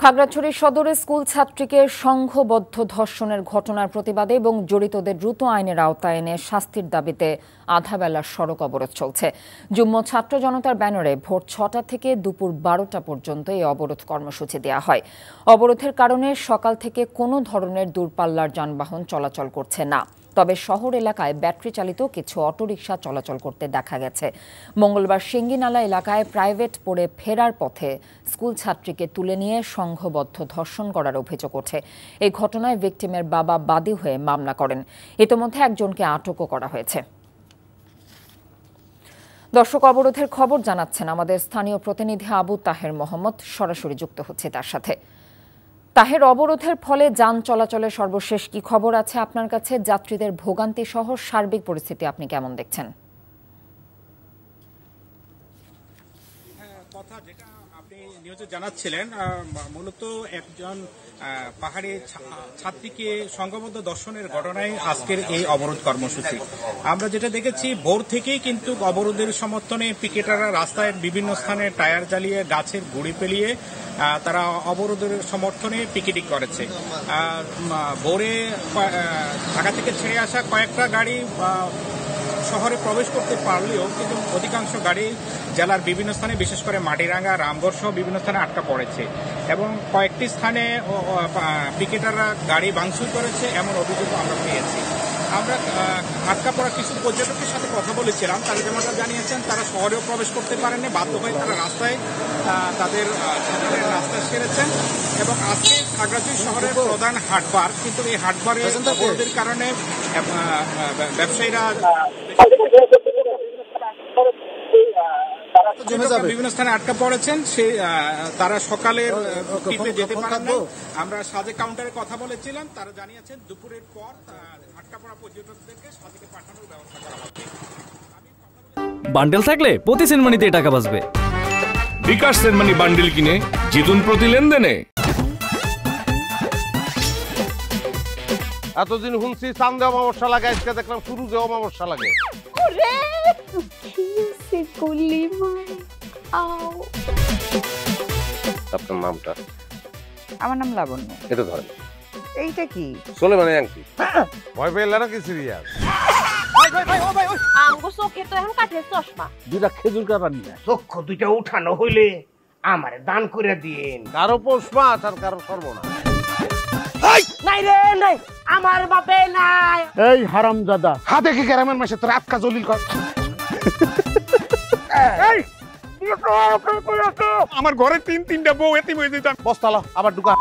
খাগড়াছড়ি সদরে স্কুল ছাত্রীকে সংঘবদ্ধ ধর্ষণের ঘটনার প্রতিবাদে এবং জড়িতদের দ্রুত আইনের আওতায় এনে শাস্তির দাবিতে আধাবেলা সড়ক অবরোধ চলছে। যুগ্ম ছাত্র জনতার ব্যানারে ভোর ৬টা থেকে দুপুর ১২টা পর্যন্ত এই অবরোধ কর্মসূচি দেওয়া হয়। অবরোধের কারণে সকাল থেকে কোনো ধরনের দূরপাল্লার যানবাহন চলাচল করছে না। তবে শহর এলাকায় ব্যাটারি চালিত কিছু অটোরিকশা চলাচল করতে দেখা গেছে। মঙ্গলবার সিঙ্গিনালা এলাকায় প্রাইভেট পড়ে ফেরার পথে স্কুল ছাত্রীকে তুলে নিয়ে সংঘবদ্ধ ধর্ষণ করার অভিযোগ ওঠে। এই ঘটনায় ভিকটিমের বাবা বাদী হয়ে মামলা করেন। ইতোমধ্যে একজনকে আটকও করা হয়েছে। দর্শক, অবরোধের খবর জানাচ্ছেন আমাদের স্থানীয় প্রতিনিধি আবু তাহের মোহাম্মদ। সরাসরি যুক্ত হচ্ছে তার সাথে। তাহের, অবরোধের ফলে যান চলাচলের সর্বশেষ কি খবর আছে আপনার কাছে? যাত্রীদের ভোগান্তি সহ সার্বিক পরিস্থিতি আপনি কেমন দেখছেন? কথা যেটা আপনি নিউজে জানাচ্ছিলেন, মূলত একজন পাহাড়ি ছাত্রীকে সংঘবদ্ধ ধর্ষণের ঘটনায় আজকের এই অবরোধ কর্মসূচি। আমরা যেটা দেখেছি, ভোর থেকেই কিন্তু অবরোধের সমর্থনে পিকেটাররা রাস্তায় বিভিন্ন স্থানে টায়ার জ্বালিয়ে গাছের গুঁড়ি ফেলিয়ে তারা অবরোধের সমর্থনে পিকেটিং করেছে। ভোরে ঢাকা থেকে ছেড়ে আসা কয়েকটা গাড়ি শহরে প্রবেশ করতে পারলেও কিন্তু অধিকাংশ গাড়ি জেলার বিভিন্ন স্থানে, বিশেষ করে মাটিরাঙ্গা, রামগড় সহ বিভিন্ন স্থানে আটকা পড়েছে এবং কয়েকটি স্থানে পিকেটাররা গাড়ি ভাঙচুর করেছে এমন অভিযোগ আমরা পেয়েছি। আমরা আটকা পড়া কিছু পর্যটকের সাথে কথা বলেছিলাম। তারা যেমনটা জানিয়েছেন, তারা শহরেও প্রবেশ করতে পারেননি, বাধ্য হয়ে তারা রাস্তায় তাদের রাস্তা সেরেছেন। এবং আজকে খাগড়াছড়ি শহরের প্রধান হাটবার, কিন্তু এই হাটবারের অবরোধের কারণে ব্যবসায়ীরা বিভিন্ন স্থানে আটকা পড়েছেন। তারা সকালের টিপে যেতে পারেন না। আমরা সাজেক কাউন্টারে কথা বলেছিলাম, তারা জানিয়েছেন দুপুরের পর আটকা পড়া পর্যটকদেরকে সাজেকে পাঠানোর ব্যবস্থা করা হবে। বান্ডেল থাকলে প্রতি সেনমানিতে টাকা বাঁচবে। বিকাশ সেনমানি বান্ডেল কিনে জিতুন প্রতি লেনদেনে। এতদিন শুনছি চান্দে অমাবস্যা লাগে, আজকে দেখলাম শুরুতে অমাবস্যা লাগে। আপনার নামটা? আমার নাম লাবণ্য। এটা ধরেন। এইটা কি? চলে মানে আংটি। ভয় পেলে নাকি সিরিয়াস? আমগো চোখে তো এখন কাঠের চশমা। দুইটা খেজুর কাটা নিয়ে চক্ষু দুইটা উঠানো হইলে আমারে দান করে দিন। কারো পৌষ মাস আর কারো সর্বনাশ। নাই রে নাই, আমার বাপে নাই। এই হারামজাদা, হাতে কি গ্রামের মাসে তোর আটকা জলিল কর। আমার ঘরে তিনটা বউ এতিম হয়ে যেতাম। বস্তালা আবার ঢুকা।